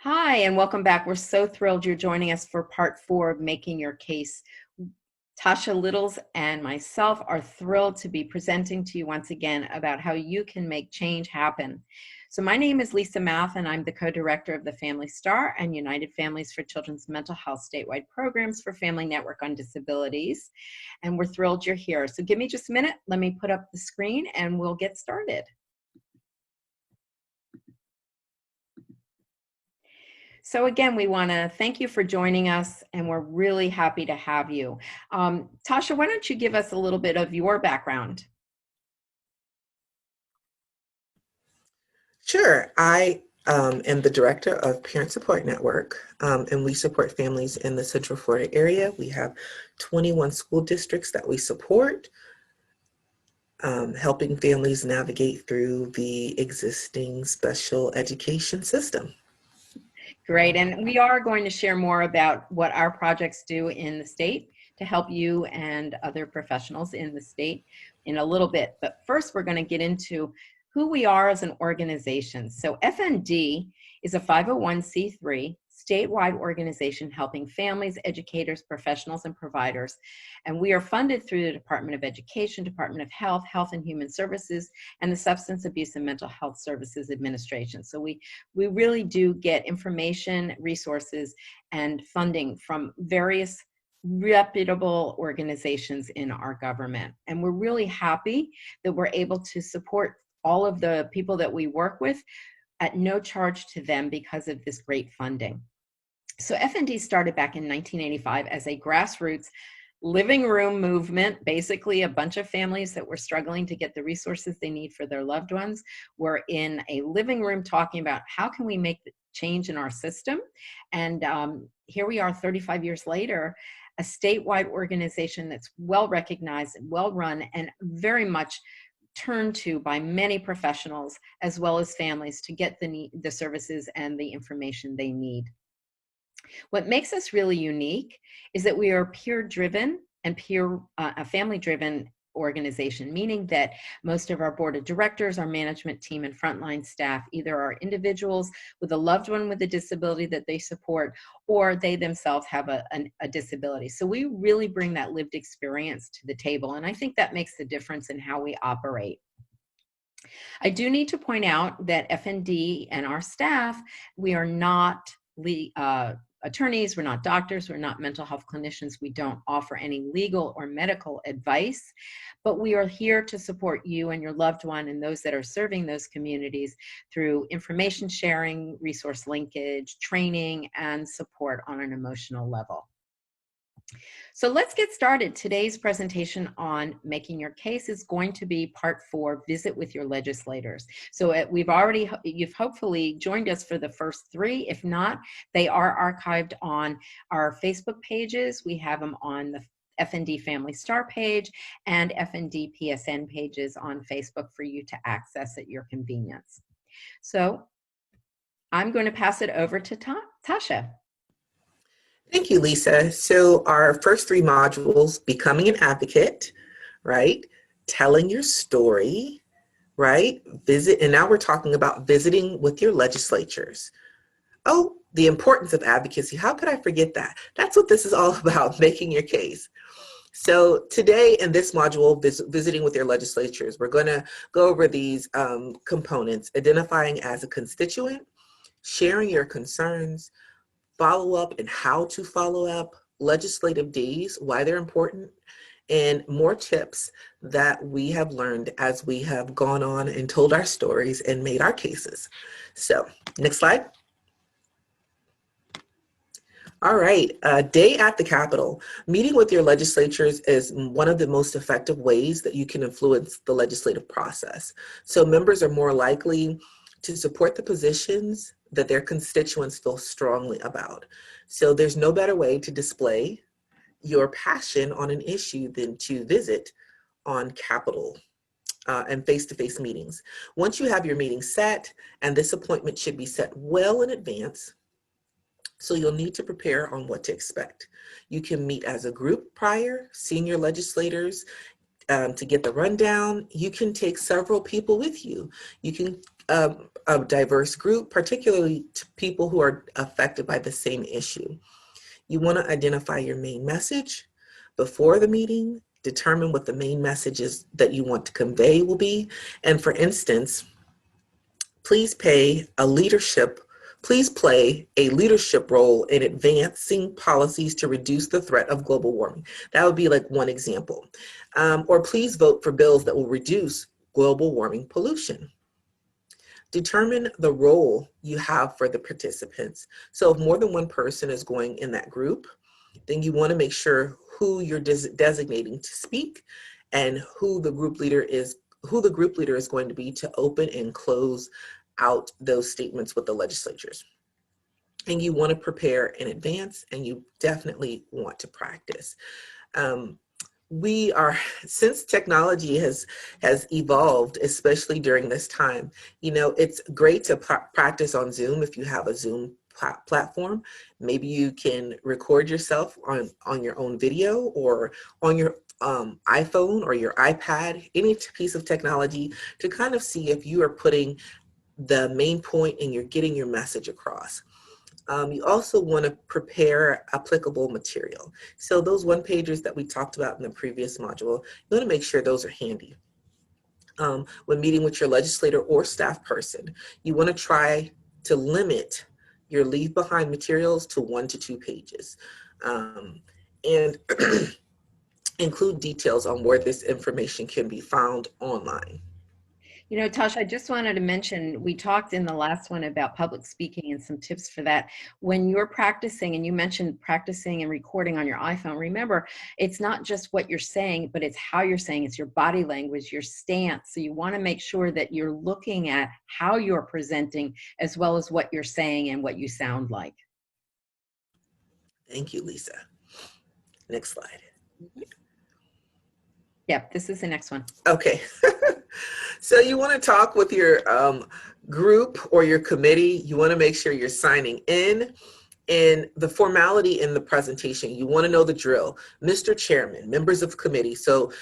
Hi, and welcome back. We're so thrilled you're joining us for part 4 of Making Your Case. Tasha Littles and myself are thrilled to be presenting to you once again about how you can make change happen. So my name is Lisa Math, and I'm the co-director of the Family Star and United Families for Children's Mental Health statewide programs for Family Network on Disabilities. And we're thrilled you're here. So give me just a minute. Let me put up the screen and we'll get started. So again, we want to thank you for joining us, and we're really happy to have you. Tasha, why don't you give us a little bit of your background? Sure. I am the director of Parent Support Network, and we support families in the Central Florida area. We have 21 school districts that we support, helping families navigate through the existing special education system. Great, and we are going to share more about what our projects do in the state to help you and other professionals in the state in a little bit. But first, we're going to get into who we are as an organization. So FND is a 501c3 statewide organization helping families, educators, professionals, and providers. And we are funded through the Department of Education, Department of Health, Health and Human Services, and the Substance Abuse and Mental Health Services Administration. So we really do get information, resources, and funding from various reputable organizations in our government. And we're really happy that we're able to support all of the people that we work with at no charge to them because of this great funding. So FND started back in 1985 as a grassroots living room movement. Basically, a bunch of families that were struggling to get the resources they need for their loved ones were in a living room talking about how can we make the change in our system. And here we are 35 years later, a statewide organization that's well recognized, well run, and very much turned to by many professionals as well as families to get the services and the information they need. What makes us really unique is that we are peer-driven and a family-driven organization, meaning that most of our board of directors, our management team, and frontline staff either are individuals with a loved one with a disability that they support, or they themselves have a disability. So we really bring that lived experience to the table, and I think that makes the difference in how we operate. I do need to point out that FND and our staff, we are not attorneys, we're not doctors, we're not mental health clinicians, we don't offer any legal or medical advice, but we are here to support you and your loved one and those that are serving those communities through information sharing, resource linkage, training, and support on an emotional level. So let's get started. Today's presentation on making your case is going to be part 4, visit with your legislators. So you've hopefully joined us for the first 3. If not, they are archived on our Facebook pages. We have them on the FND Family Star page and FND PSN pages on Facebook for you to access at your convenience. So I'm going to pass it over to Tasha. Thank you, Lisa. So our first 3 modules, becoming an advocate, right? Telling your story, right? And now we're talking about visiting with your legislatures. Oh, the importance of advocacy. How could I forget that? That's what this is all about, making your case. So today in this module, visiting with your legislatures, we're going to go over these components: identifying as a constituent, sharing your concerns, follow up and how to follow up, legislative days, why they're important, and more tips that we have learned as we have gone on and told our stories and made our cases. So next slide. All right, day at the Capitol. Meeting with your legislatures is one of the most effective ways that you can influence the legislative process. So members are more likely to support the positions that their constituents feel strongly about. So there's no better way to display your passion on an issue than to visit on Capitol and face-to-face meetings. Once you have your meeting set, and this appointment should be set well in advance, so you'll need to prepare on what to expect. You can meet as a group prior, senior legislators, to get the rundown. You can take several people with you. You can a diverse group, particularly to people who are affected by the same issue. You want to identify your main message before the meeting, determine what the main messages that you want to convey will be. And for instance, please play a leadership role in advancing policies to reduce the threat of global warming. That would be like one example. Or please vote for bills that will reduce global warming pollution. Determine the role you have for the participants. So if more than one person is going in that group, then you want to make sure who you're designating to speak and who the group leader is going to be to open and close out those statements with the legislatures. And you want to prepare in advance, and you definitely want to practice. Since technology has evolved, especially during this time, it's great to practice on Zoom if you have a Zoom platform. Maybe you can record yourself on your own video or on your iPhone or your iPad, any piece of technology, to kind of see if you are putting the main point and you're getting your message across. You also want to prepare applicable material. So those one-pagers that we talked about in the previous module, you want to make sure those are handy. When meeting with your legislator or staff person, you want to try to limit your leave behind materials to 1 to 2 pages. And include details on where this information can be found online. Tasha, I just wanted to mention, we talked in the last one about public speaking and some tips for that. When you're practicing, and you mentioned practicing and recording on your iPhone, remember, it's not just what you're saying, but it's how you're saying. It's your body language, your stance. So you want to make sure that you're looking at how you're presenting as well as what you're saying and what you sound like. Thank you, Lisa. Next slide. Yep, this is the next one. Okay. So you want to talk with your group or your committee. You want to make sure you're signing in. And the formality in the presentation, you want to know the drill. Mr. Chairman, members of committee. So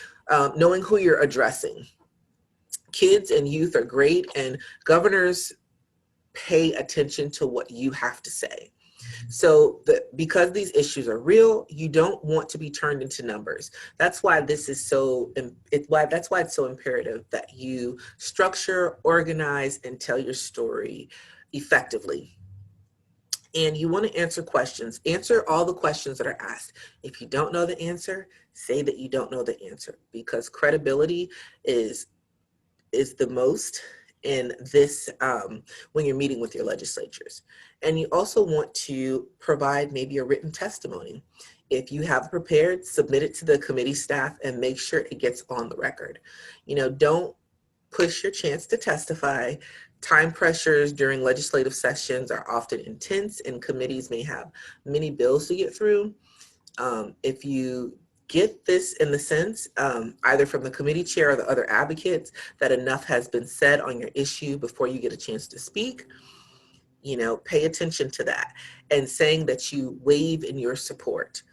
knowing who you're addressing. Kids and youth are great, and governors pay attention to what you have to say. So because these issues are real, you don't want to be turned into numbers. That's why this is that's why it's so imperative that you structure, organize, and tell your story effectively. And you want to answer questions. Answer all the questions that are asked. If you don't know the answer, say that you don't know the answer, because credibility is the most in this when you're meeting with your legislatures. And you also want to provide maybe a written testimony. If you have prepared, submit it to the committee staff and make sure it gets on the record. Don't push your chance to testify. Time pressures during legislative sessions are often intense, and committees may have many bills to get through. If you get this in the sense, either from the committee chair or the other advocates, that enough has been said on your issue before you get a chance to speak, pay attention to that. And saying that you waive in your support,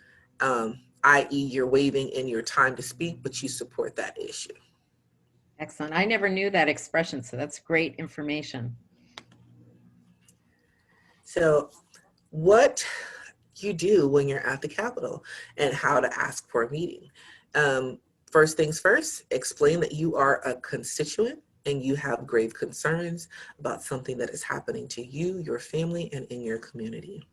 i.e. you're waiving in your time to speak, but you support that issue. Excellent. I never knew that expression, so that's great information. So what you do when you're at the Capitol and how to ask for a meeting. First things first, explain that you are a constituent and you have grave concerns about something that is happening to you, your family, and in your community.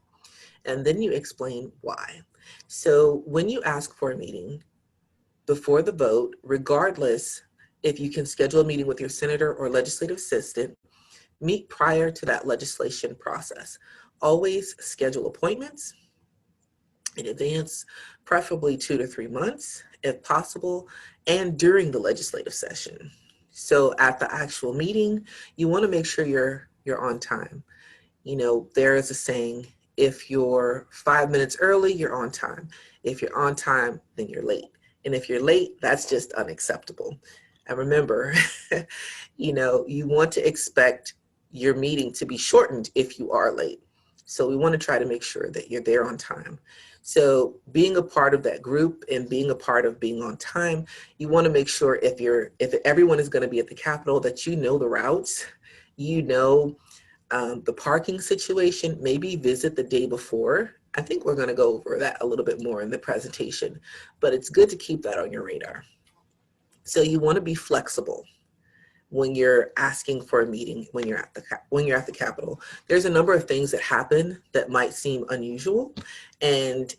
And then you explain why. So when you ask for a meeting before the vote, regardless if you can schedule a meeting with your senator or legislative assistant, meet prior to that legislation process. Always schedule appointments in advance, preferably 2 to 3 months if possible, and during the legislative session. So at the actual meeting, you want to make sure you're on time. There is a saying, if you're 5 minutes early, you're on time. If you're on time, then you're late. And if you're late, that's just unacceptable. And remember, you want to expect your meeting to be shortened if you are late. So we want to try to make sure that you're there on time. So being a part of that group and being a part of being on time, you want to make sure if everyone is going to be at the Capitol, that you know the routes, You know, the parking situation, maybe visit the day before. I think we're going to go over that a little bit more in the presentation, but it's good to keep that on your radar. So you want to be flexible when you're asking for a meeting, when you're at the Capitol. There's a number of things that happen that might seem unusual, and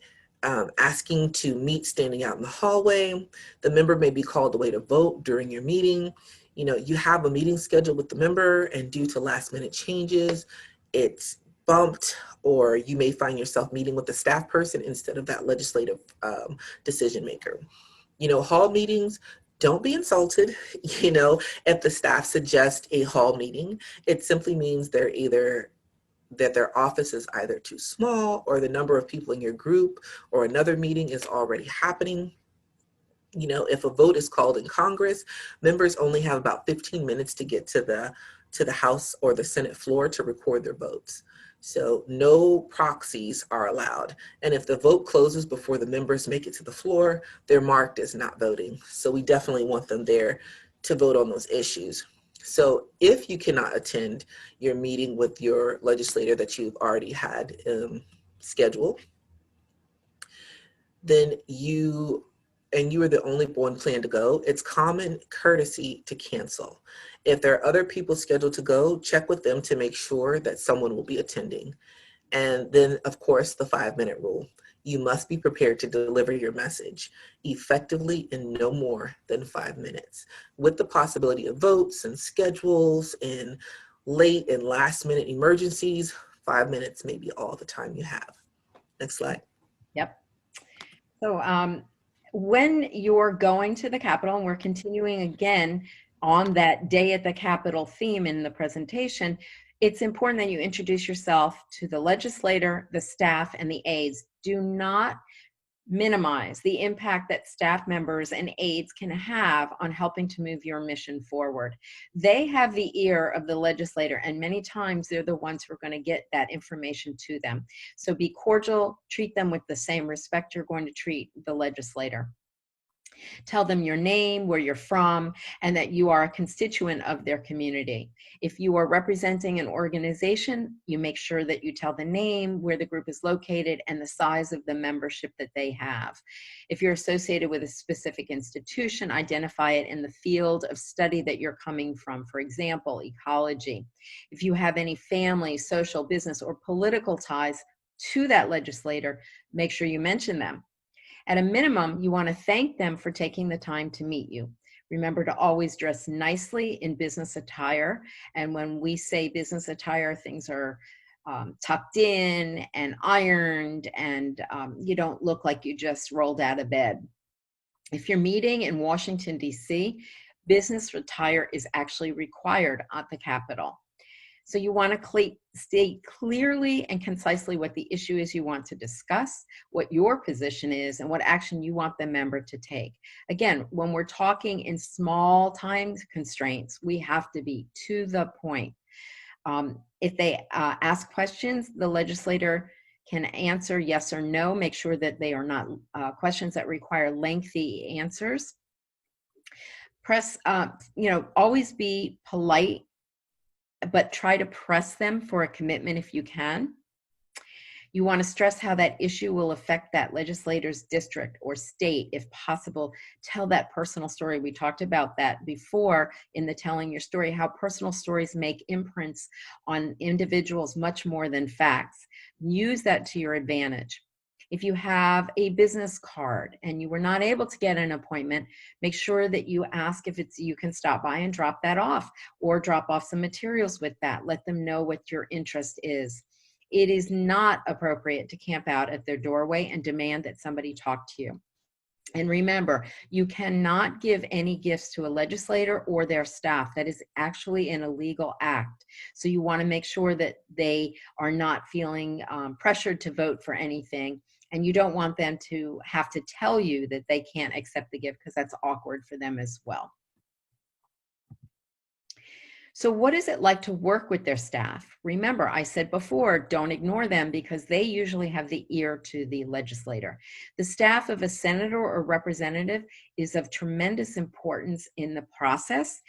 asking to meet standing out in the hallway. The member may be called away to vote during your meeting. You know, you have a meeting scheduled with the member, and due to last minute changes, it's bumped, or you may find yourself meeting with the staff person instead of that legislative decision maker. You know, hall meetings, don't be insulted. You know, if the staff suggest a hall meeting, it simply means that their office is either too small, or the number of people in your group or another meeting is already happening. You know, if a vote is called in Congress, members only have about 15 minutes to get to the House or the Senate floor to record their votes. So no proxies are allowed. And if the vote closes before the members make it to the floor, they're marked as not voting. So we definitely want them there to vote on those issues. So if you cannot attend your meeting with your legislator that you've already had scheduled, then you are the only one planned to go, it's common courtesy to cancel. If there are other people scheduled to go, check with them to make sure that someone will be attending. And then, of course, the 5-minute rule. You must be prepared to deliver your message effectively in no more than 5 minutes. With the possibility of votes and schedules and late and last minute emergencies, 5 minutes may be all the time you have. Next slide. Yep. So when you're going to the Capitol, and we're continuing again on that day at the Capitol theme in the presentation, it's important that you introduce yourself to the legislator, the staff, and the aides. Do not minimize the impact that staff members and aides can have on helping to move your mission forward. They have the ear of the legislator, and many times they're the ones who are going to get that information to them. So be cordial, treat them with the same respect you're going to treat the legislator. Tell them your name, where you're from, and that you are a constituent of their community. If you are representing an organization, you make sure that you tell the name, where the group is located, and the size of the membership that they have. If you're associated with a specific institution, identify it in the field of study that you're coming from, for example, ecology. If you have any family, social, business, or political ties to that legislator, make sure you mention them. At a minimum, you want to thank them for taking the time to meet you. Remember to always dress nicely in business attire. And when we say business attire, things are tucked in and ironed, and you don't look like you just rolled out of bed. If you're meeting in Washington, D.C., business attire is actually required at the Capitol. So you want to state clearly and concisely what the issue is you want to discuss, what your position is, and what action you want the member to take. Again, when we're talking in small time constraints, we have to be to the point. If they ask questions, the legislator can answer yes or no. Make sure that they are not questions that require lengthy answers. Always be polite, but try to press them for a commitment if you can. You want to stress how that issue will affect that legislator's district or state. If possible, tell that personal story. We talked about that before in the telling your story, how personal stories make imprints on individuals much more than facts. Use that to your advantage. If you have a business card and you were not able to get an appointment, make sure that you ask if you can stop by and drop that off, or drop off some materials with that. Let them know what your interest is. It is not appropriate to camp out at their doorway and demand that somebody talk to you. And remember, you cannot give any gifts to a legislator or their staff. That is actually an illegal act. So you want to make sure that they are not feeling pressured to vote for anything. And you don't want them to have to tell you that they can't accept the gift, because that's awkward for them as well. So what is it like to work with their staff? Remember, I said before, don't ignore them, because they usually have the ear to the legislator. The staff of a senator or representative is of tremendous importance in the process.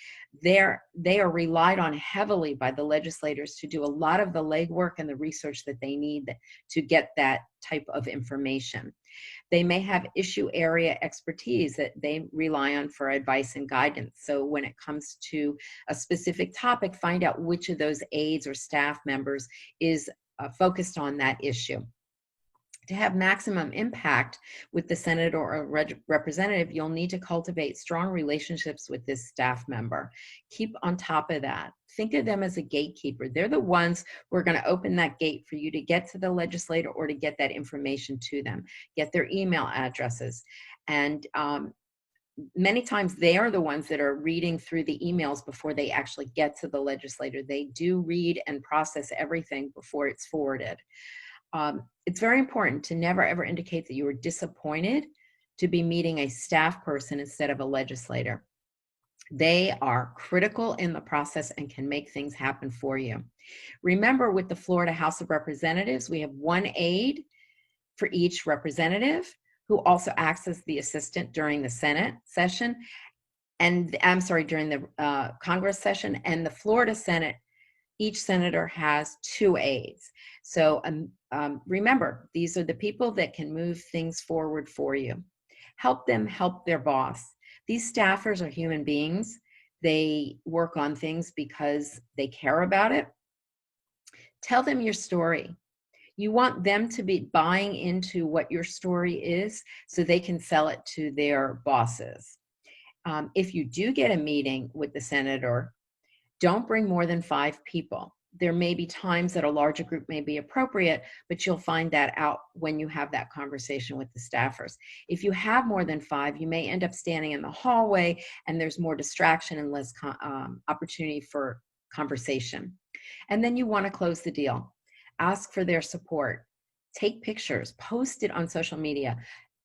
they are relied on heavily by the legislators to do a lot of the legwork and the research that they need to get that type of information. They may have issue area expertise that they rely on for advice and guidance. So when it comes to a specific topic, find out which of those aides or staff members is focused on that issue. To have maximum impact with the senator or representative, you'll need to cultivate strong relationships with this staff member. Keep on top of that. Think of them as a gatekeeper. They're the ones who are going to open that gate for you to get to the legislator or to get that information to them, get their email addresses. And many times they are the ones that are reading through the emails before they actually get to the legislator. They do read and process everything before it's forwarded. It's very important to never ever indicate that you were disappointed to be meeting a staff person instead of a legislator. They are critical in the process and can make things happen for you. Remember, with the Florida House of Representatives, we have one aide for each representative who also acts as the assistant during the Senate session, and during the Congress session, and the Florida Senate. Each senator has 2 aides. So remember, these are the people that can move things forward for you. Help them help their boss. These staffers are human beings. They work on things because they care about it. Tell them your story. You want them to be buying into what your story is so they can sell it to their bosses. If you do get a meeting with the senator, don't bring more than 5 people. There may be times that a larger group may be appropriate, but you'll find that out when you have that conversation with the staffers. If you have more than 5, you may end up standing in the hallway and there's more distraction and less opportunity for conversation. And then you want to close the deal. Ask for their support. Take pictures, post it on social media.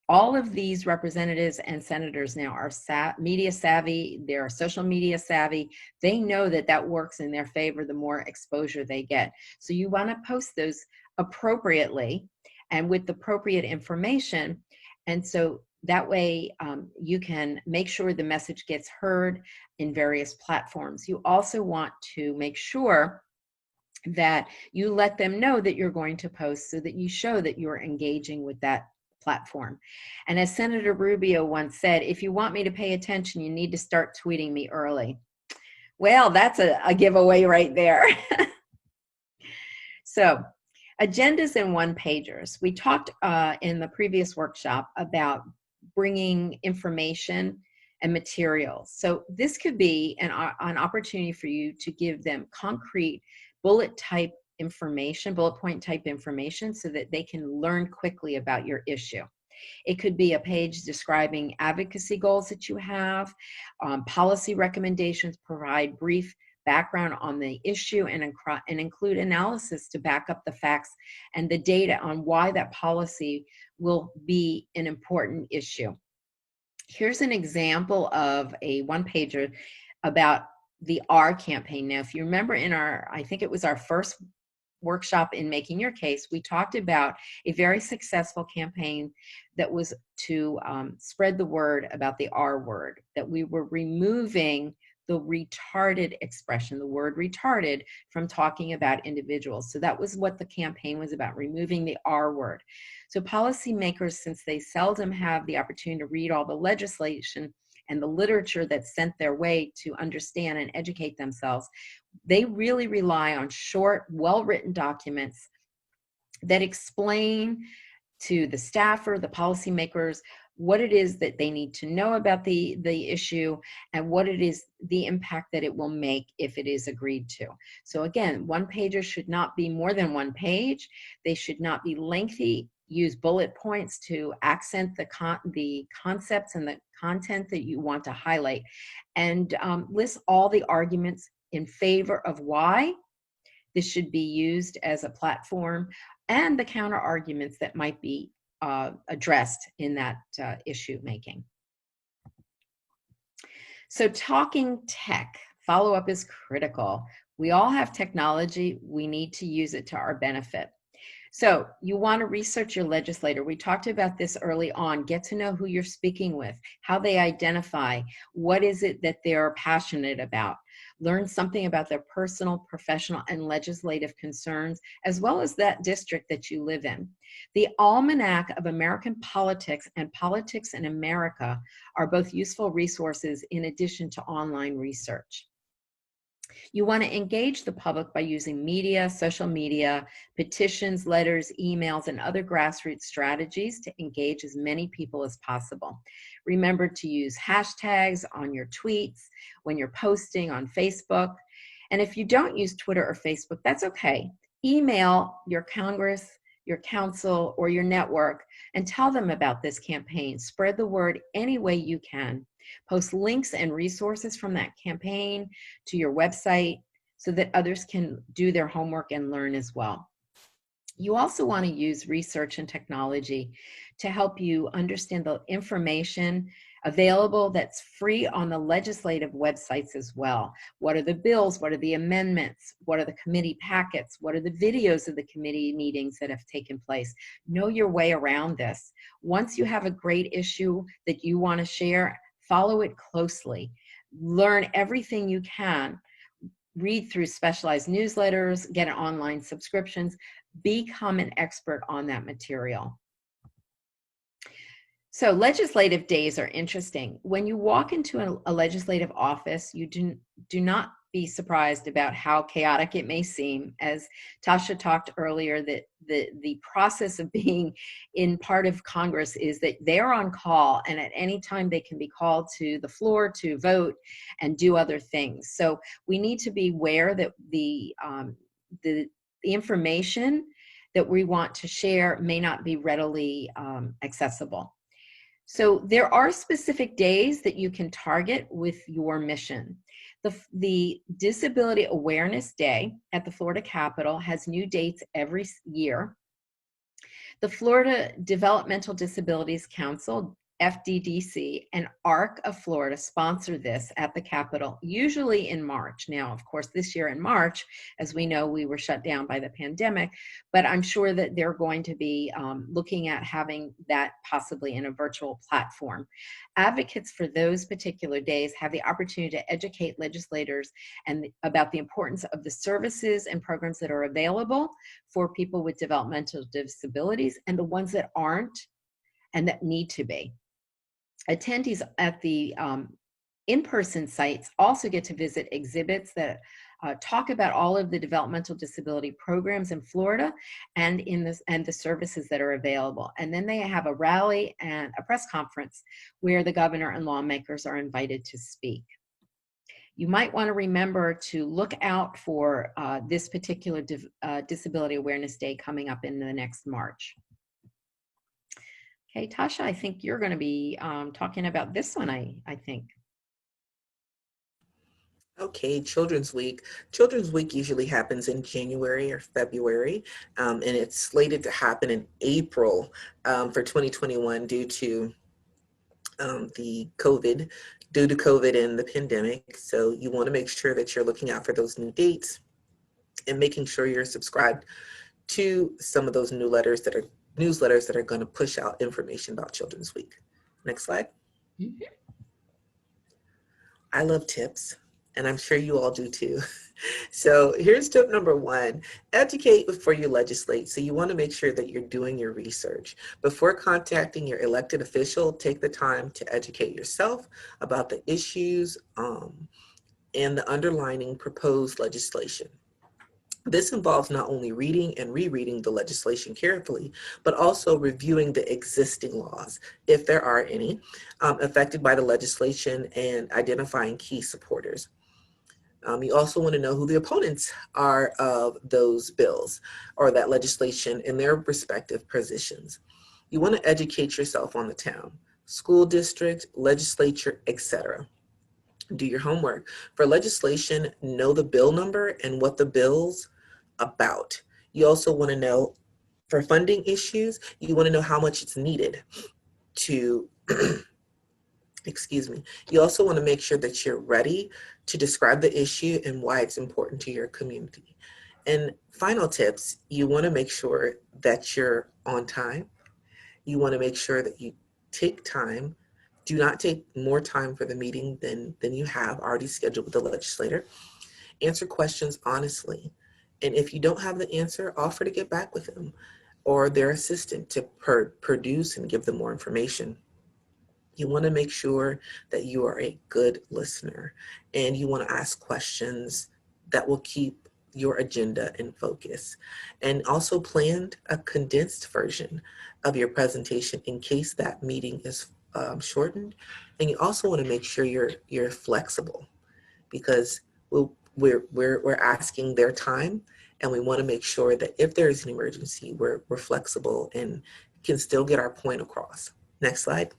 All of these representatives and senators now are media savvy, they're social media savvy. They know that that works in their favor the more exposure they get. So you want to post those appropriately and with appropriate information. And so that way you can make sure the message gets heard in various platforms. You also want to make sure that you let them know that you're going to post so that you show that you're engaging with that platform. And as Senator Rubio once said, if you want me to pay attention, you need to start tweeting me early. Well, that's a giveaway right there. So, agendas and one-pagers. We talked in the previous workshop about bringing information and materials. So this could be an opportunity for you to give them concrete bullet point type information so that they can learn quickly about your issue. It could be a page describing advocacy goals that you have, policy recommendations, provide brief background on the issue, and include analysis to back up the facts and the data on why that policy will be an important issue. Here's an example of a one-pager about the R campaign. Now, if you remember in I think it was our first workshop in Making Your Case, we talked about a very successful campaign that was to spread the word about the R word, that we were removing the retarded expression, the word retarded, from talking about individuals. So that was what the campaign was about, removing the R word. So policymakers, since they seldom have the opportunity to read all the legislation and the literature that's sent their way to understand and educate themselves, they really rely on short, well-written documents that explain to the staffer, the policymakers, what it is that they need to know about the issue and what it is, the impact that it will make if it is agreed to. So again, one-pagers should not be more than 1 page. They should not be lengthy. Use bullet points to accent the concepts and the content that you want to highlight, and list all the arguments in favor of why this should be used as a platform and the counter arguments that might be addressed in that issue making. So talking tech, follow-up is critical. We all have technology. We need to use it to our benefit. So you want to research your legislator. We talked about this early on. Get to know who you're speaking with, how they identify, what is it that they're passionate about. Learn something about their personal, professional, and legislative concerns, as well as that district that you live in. The Almanac of American Politics and Politics in America are both useful resources in addition to online research. You want to engage the public by using media, social media, petitions, letters, emails, and other grassroots strategies to engage as many people as possible. Remember to use hashtags on your tweets, when you're posting on Facebook. And if you don't use Twitter or Facebook, that's okay. Email your Congress, your council, or your network and tell them about this campaign. Spread the word any way you can. Post links and resources from that campaign to your website so that others can do their homework and learn as well. You also want to use research and technology to help you understand the information available that's free on the legislative websites as well. What are the bills? What are the amendments? What are the committee packets? What are the videos of the committee meetings that have taken place? Know your way around this. Once you have a great issue that you want to share, follow it closely. Learn everything you can. Read through specialized newsletters, get online subscriptions, become an expert on that material. So legislative days are interesting. When you walk into a legislative office, you do not be surprised about how chaotic it may seem. As Tasha talked earlier, that the process of being in part of Congress is that they're on call, and at any time they can be called to the floor to vote and do other things. So we need to be aware that the information that we want to share may not be readily accessible. So there are specific days that you can target with your mission. The Disability Awareness Day at the Florida Capitol has new dates every year. The Florida Developmental Disabilities Council, FDDC, and ARC of Florida sponsor this at the Capitol, usually in March. Now, of course, this year in March, as we know, we were shut down by the pandemic, but I'm sure that they're going to be looking at having that possibly in a virtual platform. Advocates for those particular days have the opportunity to educate legislators and about the importance of the services and programs that are available for people with developmental disabilities and the ones that aren't and that need to be. Attendees at the in-person sites also get to visit exhibits that talk about all of the developmental disability programs in Florida and the services that are available. And then they have a rally and a press conference where the governor and lawmakers are invited to speak. You might want to remember to look out for this particular Disability Awareness Day coming up in the next March. Okay, Tasha, I think you're going to be talking about this one, I think. Okay, Children's Week. Children's Week usually happens in January or February, and it's slated to happen in April for 2021 due to COVID and the pandemic. So you want to make sure that you're looking out for those new dates and making sure you're subscribed to some of those newsletters that are going to push out information about Children's Week. Next slide. Mm-hmm. I love tips, and I'm sure you all do too. So here's tip number one: educate before you legislate. So you want to make sure that you're doing your research. Before contacting your elected official, take the time to educate yourself about the issues and the underlying proposed legislation. This involves not only reading and rereading the legislation carefully, but also reviewing the existing laws, if there are any, affected by the legislation and identifying key supporters. You also want to know who the opponents are of those bills or that legislation in their respective positions. You want to educate yourself on the town, school district, legislature, etc. Do your homework. For legislation, know the bill number and what the bill's about. You also want to know, for funding issues, you want to know how much it's needed to, excuse me. You also want to make sure that you're ready to describe the issue and why it's important to your community. And final tips, you want to make sure that you're on time. You want to make sure that you take time. Do not take more time for the meeting than you have already scheduled with the legislator. Answer questions honestly. And if you don't have the answer, offer to get back with them or their assistant to produce and give them more information. You want to make sure that you are a good listener, and you want to ask questions that will keep your agenda in focus. And also plan a condensed version of your presentation in case that meeting is shortened. And you also want to make sure you're flexible, because we're asking their time, and we want to make sure that if there is an emergency, we're flexible and can still get our point across. Next slide.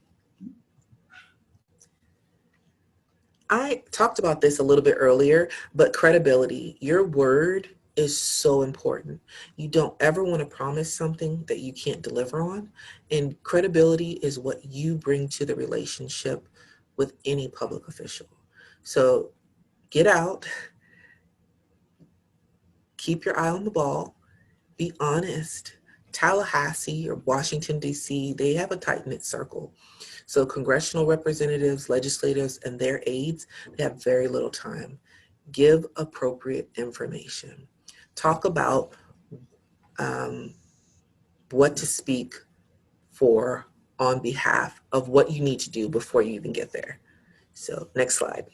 I talked about this a little bit earlier, but credibility, your word is so important. You don't ever want to promise something that you can't deliver on. And credibility is what you bring to the relationship with any public official. So get out, keep your eye on the ball, be honest. Tallahassee or Washington, D.C., they have a tight-knit circle. So congressional representatives, legislators, and their aides, they have very little time. Give appropriate information. Talk about what to speak for on behalf of what you need to do before you even get there. So next slide.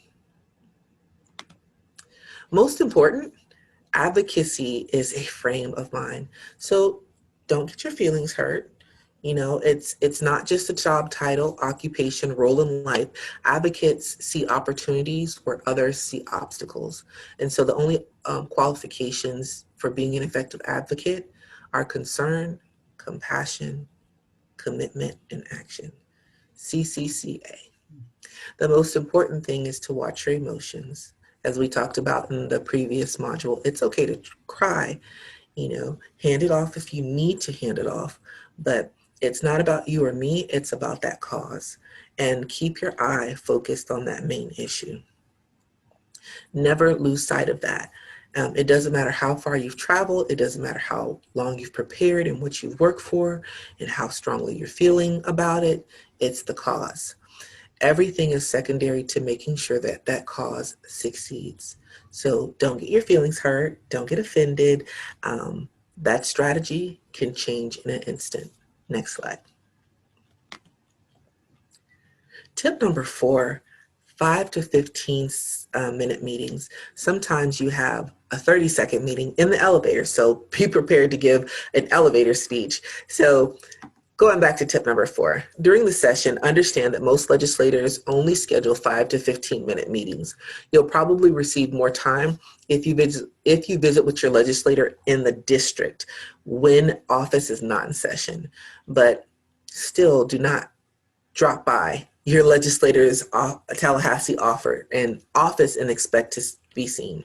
Most important, advocacy is a frame of mind. So don't get your feelings hurt. You know, it's not just a job title, occupation, role in life. Advocates see opportunities where others see obstacles. And so the only qualifications for being an effective advocate are concern, compassion, commitment, and action. CCCA. The most important thing is to watch your emotions. As we talked about in the previous module, it's okay to cry, you know, hand it off if you need to hand it off, but it's not about you or me, it's about that cause. And keep your eye focused on that main issue. Never lose sight of that. It doesn't matter how far you've traveled, it doesn't matter how long you've prepared and what you've worked for and how strongly you're feeling about it, it's the cause. Everything is secondary to making sure that that cause succeeds. So don't get your feelings hurt, don't get offended. That strategy can change in an instant. Next slide. Tip number 4, 5 to 15 minute meetings. Sometimes you have a 30-second meeting in the elevator, so be prepared to give an elevator speech. So going back to tip number 4, during the session, understand that most legislators only schedule 5 to 15-minute meetings. You'll probably receive more time if you visit with your legislator in the district when office is not in session. But still, do not drop by your legislator's Tallahassee office and expect to be seen.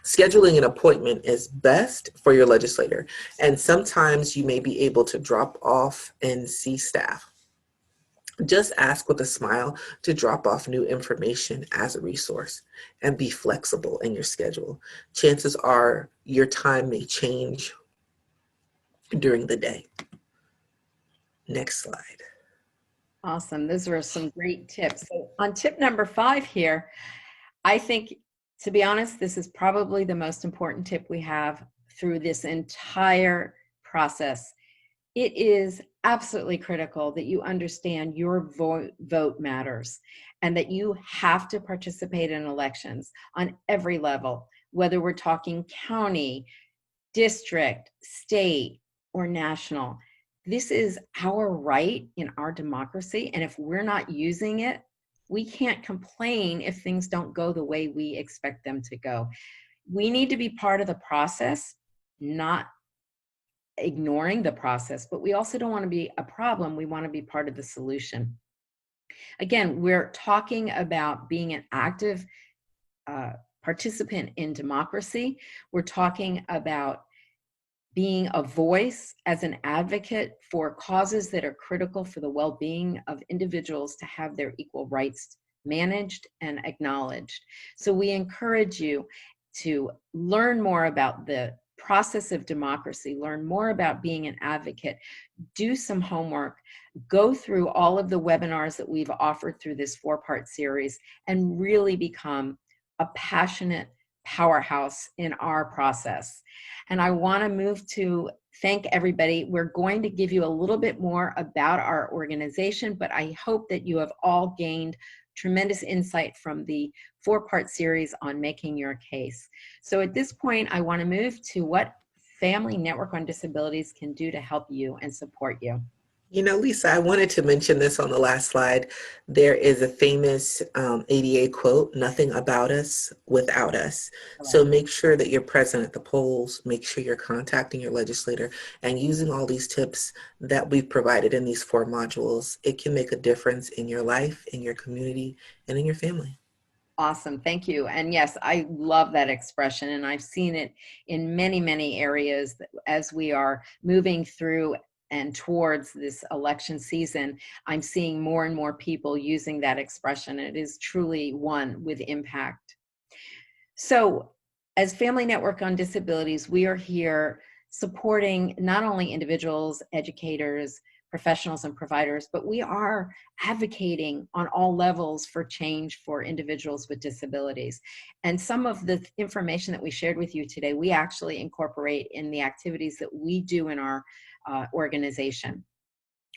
Scheduling an appointment is best for your legislator, and sometimes you may be able to drop off and see staff. Just ask with a smile to drop off new information as a resource, and be flexible in your schedule. Chances are your time may change during the day. Next slide. Awesome. Those are some great tips. So on tip number 5 here, I think, to be honest, this is probably the most important tip we have through this entire process. It is absolutely critical that you understand your vote matters and that you have to participate in elections on every level, whether we're talking county, district, state, or national. This is our right in our democracy, and if we're not using it, we can't complain if things don't go the way we expect them to go. We need to be part of the process, not ignoring the process, but we also don't want to be a problem. We want to be part of the solution. Again, we're talking about being an active participant in democracy. We're talking about being a voice as an advocate for causes that are critical for the well-being of individuals to have their equal rights managed and acknowledged. So we encourage you to learn more about the process of democracy, learn more about being an advocate, do some homework, go through all of the webinars that we've offered through this 4-part series, and really become a passionate powerhouse in our process. And I want to move to thank everybody. We're going to give you a little bit more about our organization, but I hope that you have all gained tremendous insight from the 4-part series on making your case. So at this point, I want to move to what Family Network on Disabilities can do to help you and support you. You know, Lisa, I wanted to mention this on the last slide. There is a famous ADA quote, "Nothing about us without us." So make sure that you're present at the polls, make sure you're contacting your legislator, and using all these tips that we've provided in these 4 modules. It can make a difference in your life, in your community, and in your family. Awesome. Thank you. And yes, I love that expression. And I've seen it in many, many areas as we are moving through and towards this election season. I'm seeing more and more people using that expression. It is truly one with impact. So as Family Network on Disabilities, we are here supporting not only individuals, educators, professionals, and providers, but we are advocating on all levels for change for individuals with disabilities. And some of the information that we shared with you today, we actually incorporate in the activities that we do in our organization.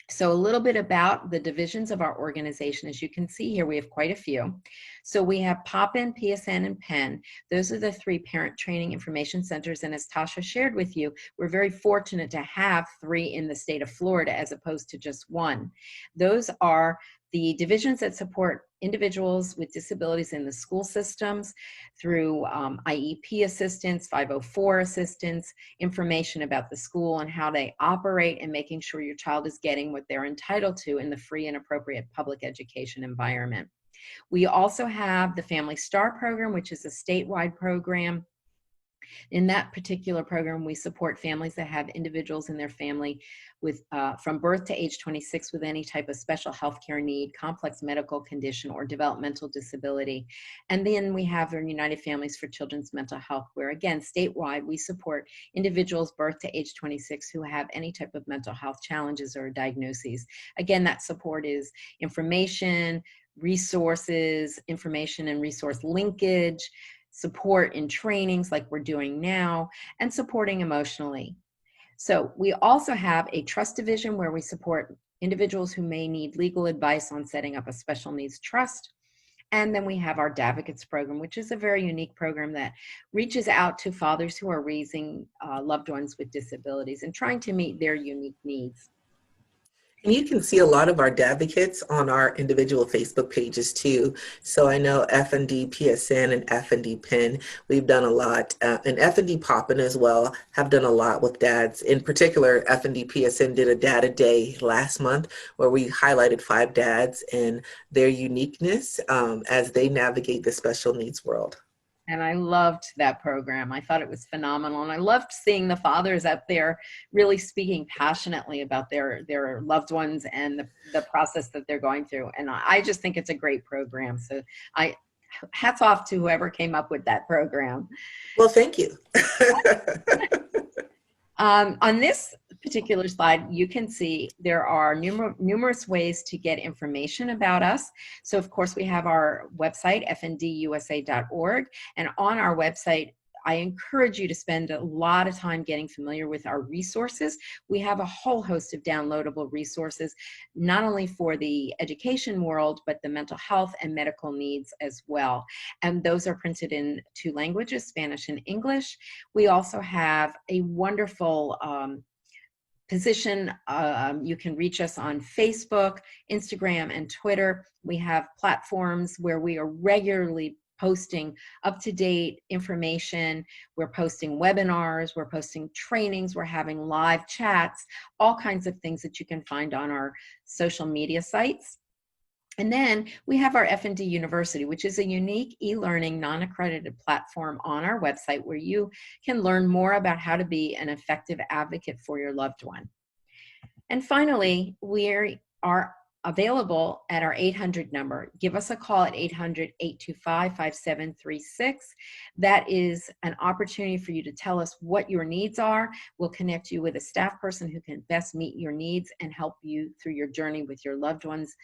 So a little bit about the divisions of our organization. As you can see here, we have quite a few. So we have POPIN, PSN, and PEN. Those are the 3 parent training information centers. And as Tasha shared with you, we're very fortunate to have 3 in the state of Florida as opposed to just 1. Those are the divisions that support individuals with disabilities in the school systems through IEP assistance, 504 assistance, information about the school and how they operate, and making sure your child is getting what they're entitled to in the free and appropriate public education environment. We also have the Family Star program, which is a statewide program. In that particular program, we support families that have individuals in their family with from birth to age 26 with any type of special health care need, complex medical condition, or developmental disability. And then we have our United Families for Children's Mental Health, where again, statewide, we support individuals birth to age 26 who have any type of mental health challenges or diagnoses. Again, that support is information, resources, information and resource linkage, support in trainings like we're doing now, and supporting emotionally. So we also have a trust division where we support individuals who may need legal advice on setting up a special needs trust. And then we have our Advocates program, which is a very unique program that reaches out to fathers who are raising loved ones with disabilities and trying to meet their unique needs. And you can see a lot of our advocates on our individual Facebook pages too. So I know FND PSN and FND PIN, we've done a lot. And FND Poppin as well have done a lot with dads. In particular, FND PSN did a Dad Day last month where we highlighted 5 dads and their uniqueness as they navigate the special needs world. And I loved that program. I thought it was phenomenal. And I loved seeing the fathers out there really speaking passionately about their loved ones and the process that they're going through. And I just think it's a great program. So hats off to whoever came up with that program. Well, thank you. On this particular slide, you can see there are numerous ways to get information about us. So of course we have our website, fndusa.org, and on our website, I encourage you to spend a lot of time getting familiar with our resources. We have a whole host of downloadable resources, not only for the education world, but the mental health and medical needs as well. And those are printed in 2 languages, Spanish and English. We also have a wonderful position. You can reach us on Facebook, Instagram, and Twitter. We have platforms where we are regularly posting up-to-date information. We're posting webinars, we're posting trainings, we're having live chats, all kinds of things that you can find on our social media sites. And then we have our FND University, which is a unique e-learning, non-accredited platform on our website where you can learn more about how to be an effective advocate for your loved one. And finally, we are available at our 800 number. Give us a call at 800-825-5736. That is an opportunity for you to tell us what your needs are. We'll connect you with a staff person who can best meet your needs and help you through your journey with your loved ones'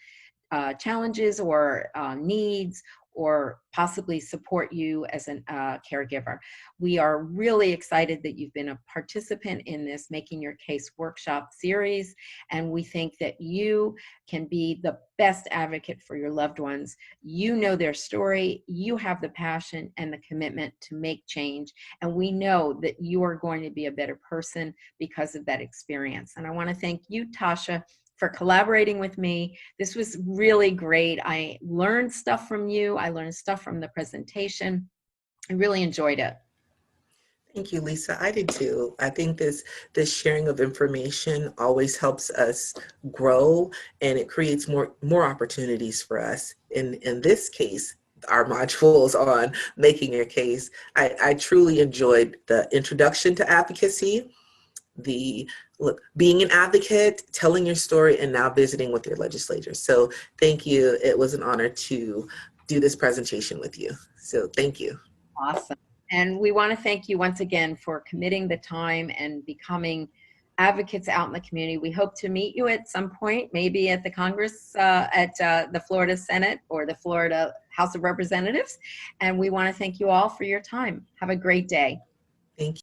challenges or needs, or possibly support you as a caregiver. We are really excited that you've been a participant in this Making Your Case workshop series, and we think that you can be the best advocate for your loved ones. You know their story, you have the passion and the commitment to make change, and we know that you are going to be a better person because of that experience. And I want to thank you, Tasha, for collaborating with me. This was really great. I learned stuff from you. I learned stuff from the presentation. I really enjoyed it. Thank you, Lisa. I did too. I think this sharing of information always helps us grow, and it creates more opportunities for us. In this case, our modules on making your case, I truly enjoyed the introduction to advocacy, being an advocate, telling your story, and now visiting with your legislators. So thank you. It was an honor to do this presentation with you. So thank you. Awesome. And we want to thank you once again for committing the time and becoming advocates out in the community. We hope to meet you at some point, maybe at the Congress, at the Florida Senate or the Florida House of Representatives. And we want to thank you all for your time. Have a great day. Thank you.